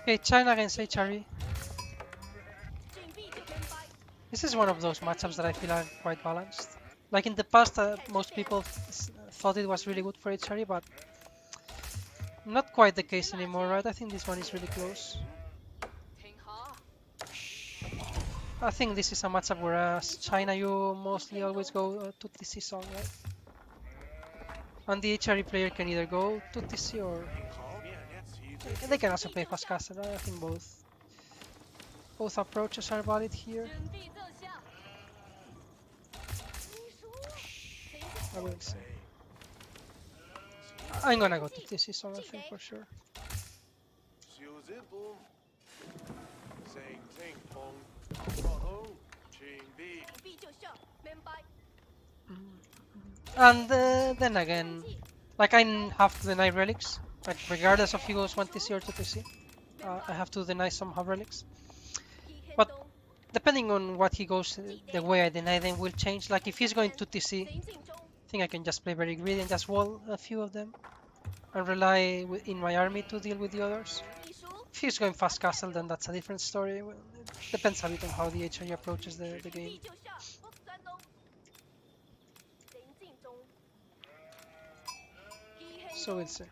Okay, China against HRE. This is one of those matchups that I feel are quite balanced. Like in the past, most people thought it was really good for HRE, but not quite the case anymore, right? I think this one is really close. I think this is a matchup where as China you mostly always go to TC song, right? And the HRE player can either go to TC or they can also play fast castle, right? I think both approaches are valid here. I will say. I'm gonna go to TC song, I think, for sure. And then again, like I have to deny relics. Like regardless of he goes 1 TC or 2 TC, I have to deny somehow relics. But depending on what he goes, the way I deny them will change. Like if he's going to TC, I think I can just play very greedy and just wall a few of them and rely in my army to deal with the others. If he's going fast castle, then that's a different story. Well, it depends a bit on how the HRE approaches the game. So we'll see.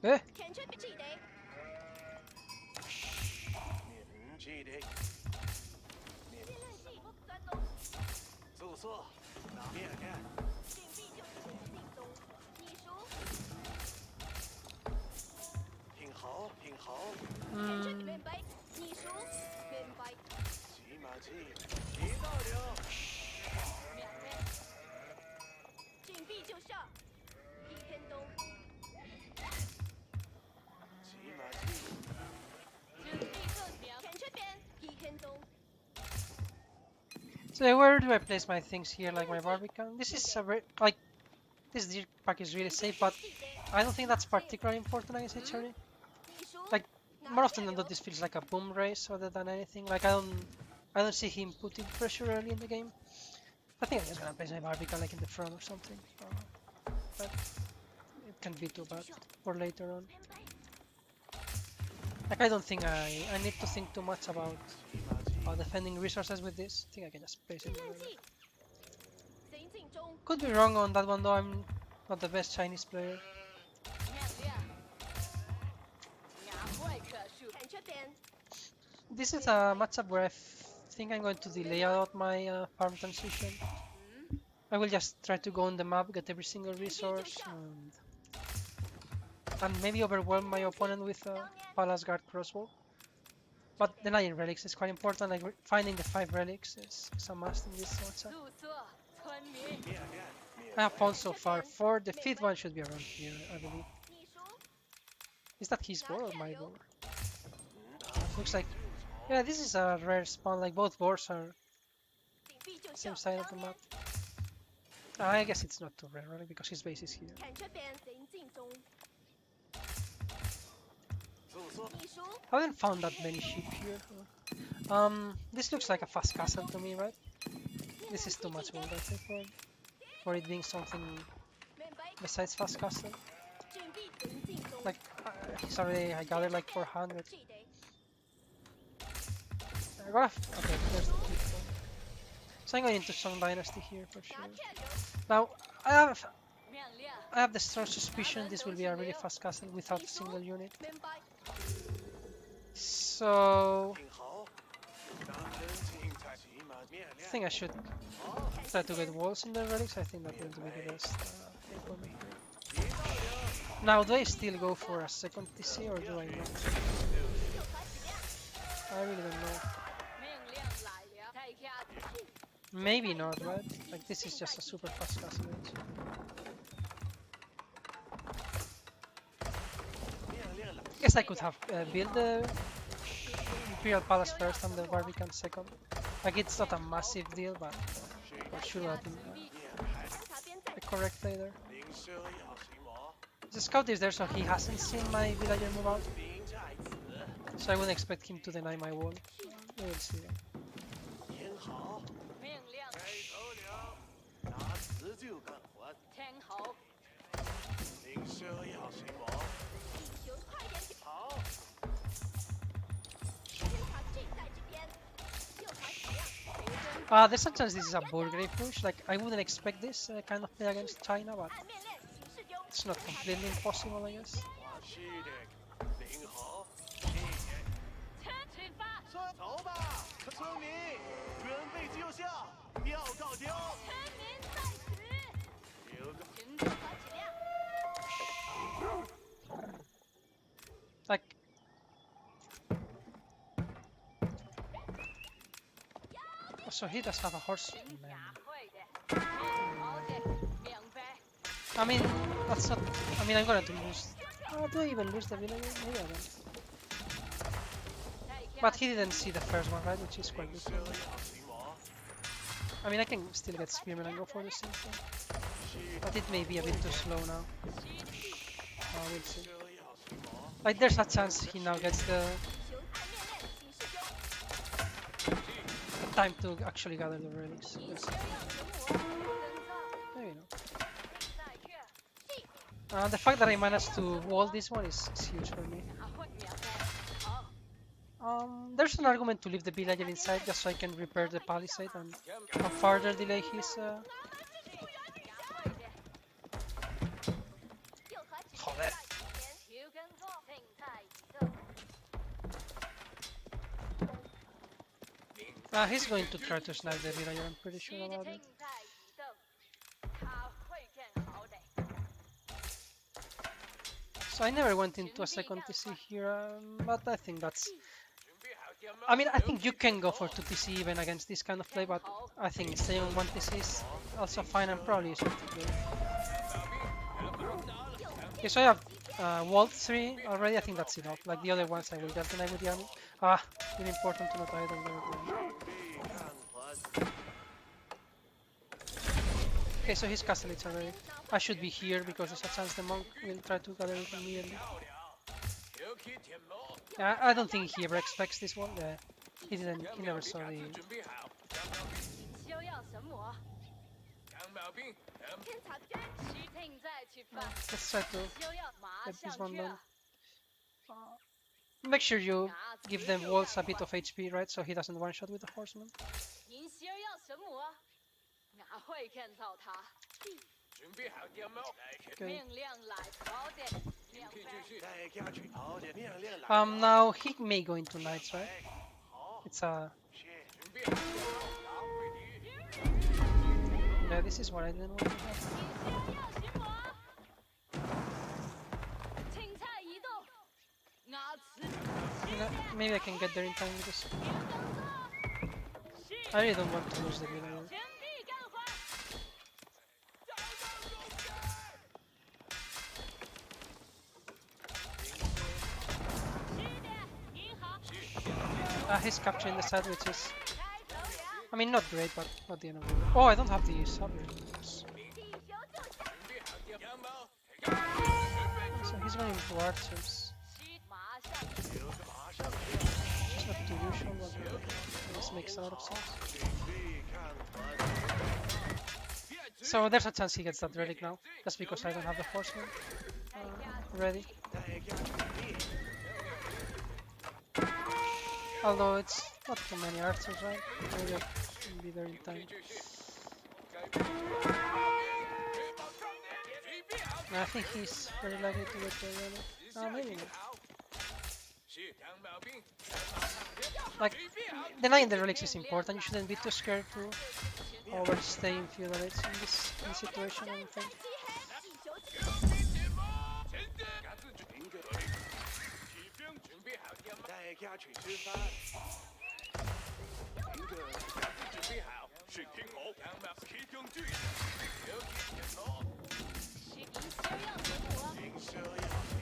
Eh? So where do I place my things here, like my Barbican? This is a very, like, this deer pack is really safe, but I don't think that's particularly important against HRE. Like, more often than not, this feels like a boom race rather than anything. Like, I don't see him putting pressure early in the game. I think I'm just gonna place my Barbican like in the front or something. But it can be too bad for later on. Like, I don't think I need to think too much about defending resources with this. I think I can just place it. Could be wrong on that one though. I'm not the best Chinese player. This is a matchup where I think I'm going to delay out my farm transition. I will just try to go on the map, get every single resource, and maybe overwhelm my opponent with a Palace Guard crossbow. But denying relics is quite important. Like finding the 5 relics is a must in this matchup. I have found so far 4. The 5th one should be around here, I believe. Is that his board or my board? Looks like, yeah, this is a rare spawn. Like both boards are same side of the map. I guess it's not too rare, right? Because his base is here. I haven't found that many sheep here. This looks like a fast castle to me, right? This is too much gold, I think, for it being something besides fast castle. Like, he's already, I gathered like 400. Okay, there's the keep. So I'm going into Song Dynasty here for sure. Now, I have the strong suspicion this will be a really fast castle without a single unit. So I think I should try to get walls in the relics. I think that will be the best thing for me here. Now, do I still go for a second TC or do I not? I really don't know. Maybe not, right? Like this is just a super fast castle. I guess I could have built the Imperial Palace first and the Barbican second. Like it's not a massive deal, but for sure would have been the correct play there. The scout is there, so he hasn't seen my villager move out. So I wouldn't expect him to deny my wall. We will see. There's a chance this is a board grave push. Like, I wouldn't expect this kind of play against China, but it's not completely impossible, I guess. Like, so he does have a horseman. I mean, that's not. I mean, I'm gonna lose. Do I even lose the villager? Maybe I don't. But he didn't see the first one, right? Which is quite good. I mean, I can still get Spearman and go for the same thing. But it may be a bit too slow now. We'll see. Like, there's a chance he now gets the time to actually gather the relics. We'll see. Maybe not. The fact that I managed to wall this one is huge for me. There's an argument to leave the villager inside just so I can repair the palisade and further delay his. Joder. He's going to try to snipe the villager, I'm pretty sure about it. So I never went into a second TC here, but I think that's... I mean, I think you can go for 2 TC even against this kind of play, but I think staying on 1 TC is also fine and probably easier to play. Okay, so I have Wall 3 already. I think that's enough. Like the other ones I will just deny with the army. Really important to not either there. Okay, so his castle is already. I should be here because there's a chance the monk will try to gather it immediately. I don't think he ever expects this one. He didn't. He never saw the. Let's try to get this one done. Make sure you give them walls a bit of HP, right? So he doesn't one shot with the horseman. Okay. Now he may go into knights, right? It's a. Yeah, this is what I didn't want to have. Maybe I can get there in time because I really don't want to lose the villager. He's capturing the side, which is, I mean, not great, but not the end of the world. Oh, I don't have the submarines. So he's running into archers. It's not too usual, but this makes a lot of sense. So there's a chance he gets that relic now, just because I don't have the horseman ready. Although it's not too many archers, right? Maybe I can be there in time. I think he's very likely to get the relic. Maybe not. Like, denying the relics is important. You shouldn't be too scared to overstay in feudalates in this situation, I think.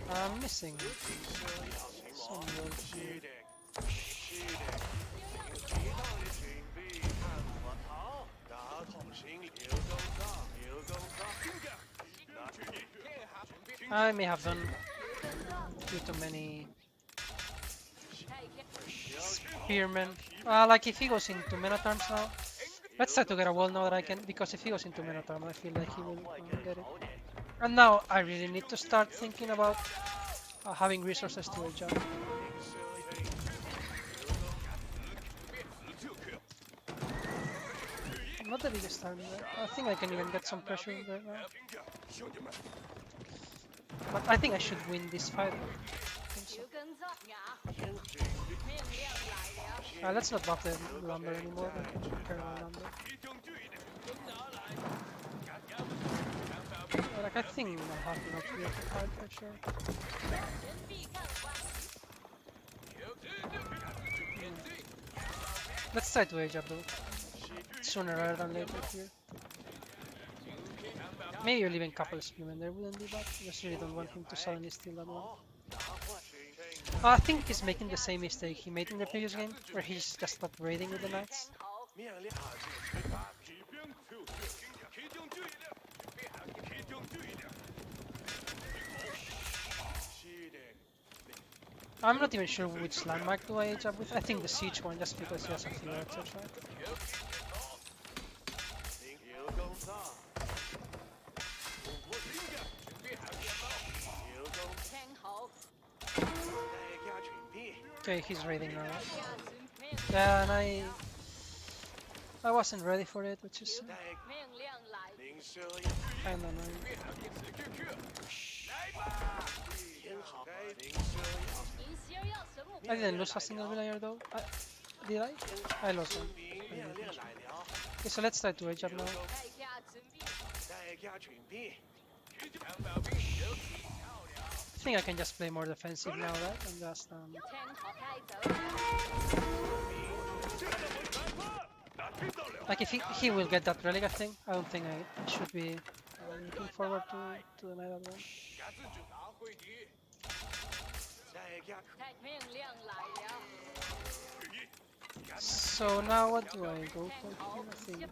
I'm missing some wolves here. I may have done too many spearmen. Like if he goes into men-at-arms now, Let's try to get a wall now that I can, because if he goes into Minotaur, I feel like he will get it. And now I really need to start thinking about having resources to edge up. I'm not the biggest army there. I think I can even get some pressure right now. But I think I should win this fight. Let's not buff the lumber anymore, but parallel lumber. Like, I think I'll have enough here to fight for sure. Let's try to age up though. Sooner rather than later here. Maybe you're leaving couple spearmen there wouldn't be bad. I just really don't want him to suddenly steal that one. I think he's making the same mistake he made in the previous game, where he's just stopped raiding with the knights. I'm not even sure which landmark do I age up with. I think the siege one, just because he has a few archers, right? Okay, he's raiding now. Yeah, and I wasn't ready for it, which is kind of annoying. I didn't lose a single villager though. Did I? I lost one. Okay, so let's try to age up now. I think I can just play more defensive now, right? And just like if he will get that relic, I think. I don't think I should be looking forward to deny that one. So now what do I go for here?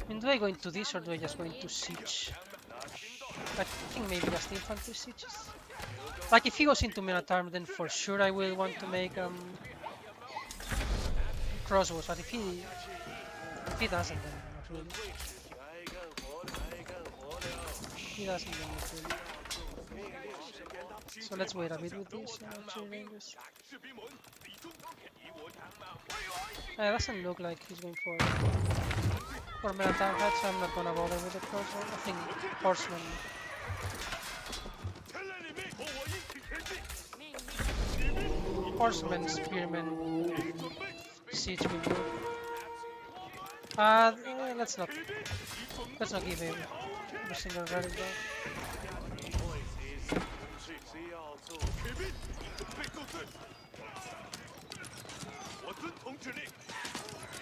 I mean, do I go into this or do I just go into siege? I think maybe just infantry sieges. Like if he goes into Minotaur, then for sure I will want to make crossbows. But if he doesn't, then not really. He doesn't, then not really. So let's wait a bit with this HRE ranges. It doesn't look like he's going for Minotaur head, so I'm not gonna bother with the crossbow. I think horseman. Horseman, spearman, siege will go. Let's not give him every single relic though.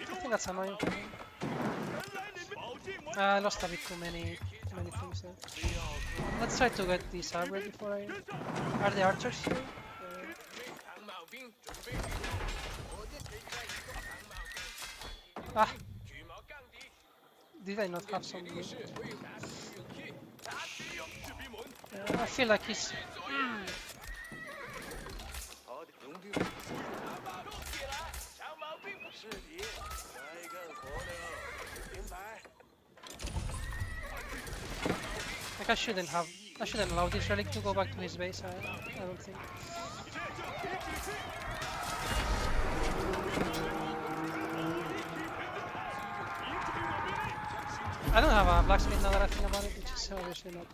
I think that's annoying for him. I lost a bit too many things there. Let's try to get this armor before I... Are the archers here? Ah! Did I not have some... I feel like he's... Like I shouldn't allow this relic to go back to his base, I don't think. I don't have a blacksmith now that I think about it, which is obviously not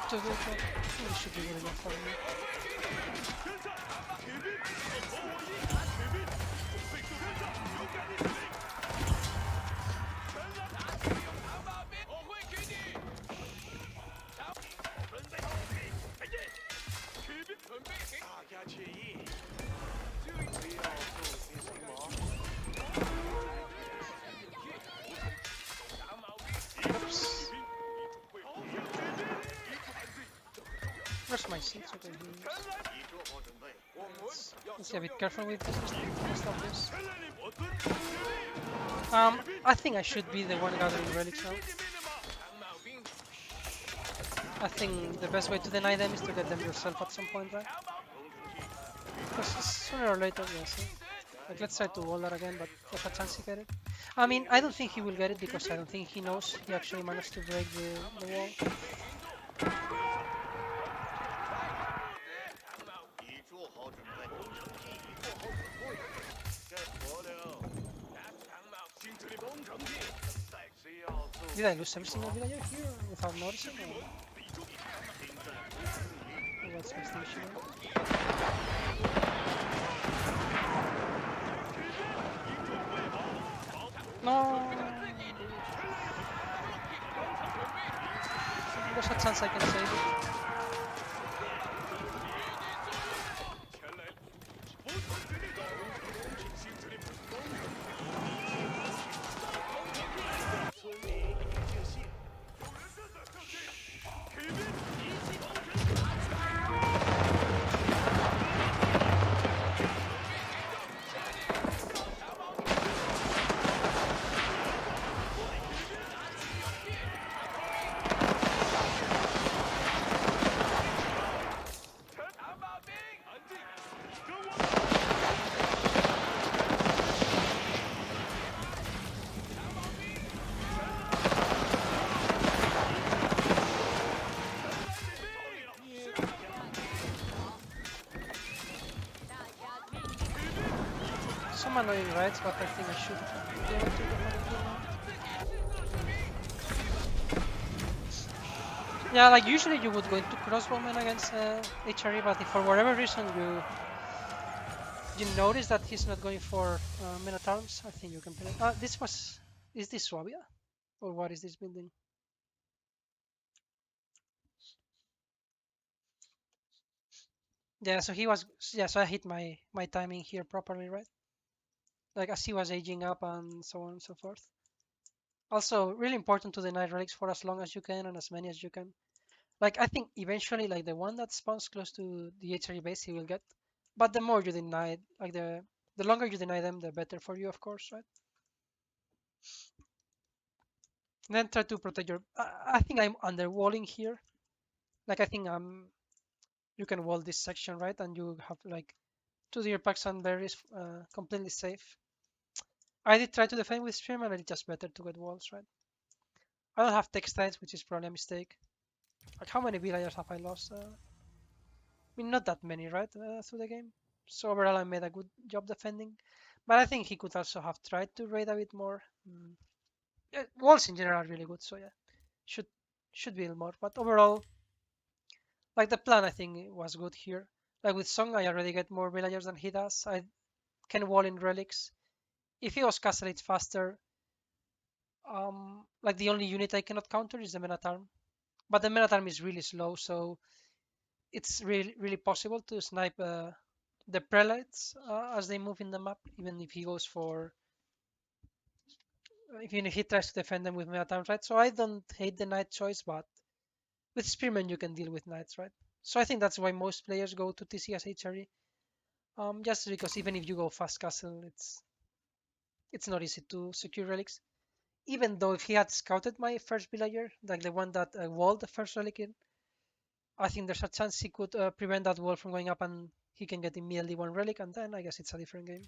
too good, but it should be good enough for me. Where's my seats? Okay, let's be a bit careful with this stuff. This. I think I should be the one gathering relics now. I think the best way to deny them is to get them yourself at some point, right? Because sooner or later, yes. Like, let's try to wall that again, but there's a chance he get it. I mean, I don't think he will get it because I don't think he knows he actually managed to break the wall. Did I lose every single villager here without noticing? Or what's the issue? No! There's a chance I can save it. Some annoying rides, but I think I should be able to definitely kill now. Yeah, like usually you would go into crossbowman against HRE, but if for whatever reason you notice that he's not going for men at arms, I think you can play. Is this Swabia? Or what is this building? Yeah, so so I hit my timing here properly, right? Like as he was aging up and so on and so forth. Also, really important to deny relics for as long as you can and as many as you can. Like I think eventually, like the one that spawns close to the HRE base, he will get. But the more you deny, like the longer you deny them, the better for you, of course, right? And then try to protect your. I think I'm underwalling here. Like I think you can wall this section, right? And you have like 2 deer packs and berries completely safe. I did try to defend with stream, and it's just better to get walls, right? I don't have textiles, which is probably a mistake. Like how many villagers have I lost? I mean, not that many, right, through the game. So overall, I made a good job defending. But I think he could also have tried to raid a bit more. Yeah, walls in general are really good, so yeah, should should build more. But overall, like the plan, I think it was good here. Like with Song, I already get more villagers than he does. I can wall in relics. If he goes castle, it's faster. Like the only unit I cannot counter is the Menatarm, but the Menatarm is really slow, so it's really possible to snipe the prelates as they move in the map, even if he goes for even if he tries to defend them with Menatarm, right? So I don't hate the knight choice, but with Spearman you can deal with knights, right? So I think that's why most players go to TC as HRE. Just because even if you go fast castle, it's not easy to secure relics. Even though if he had scouted my first villager, like the one that walled the first relic in, I think there's a chance he could prevent that wall from going up and he can get immediately one relic, and then I guess it's a different game.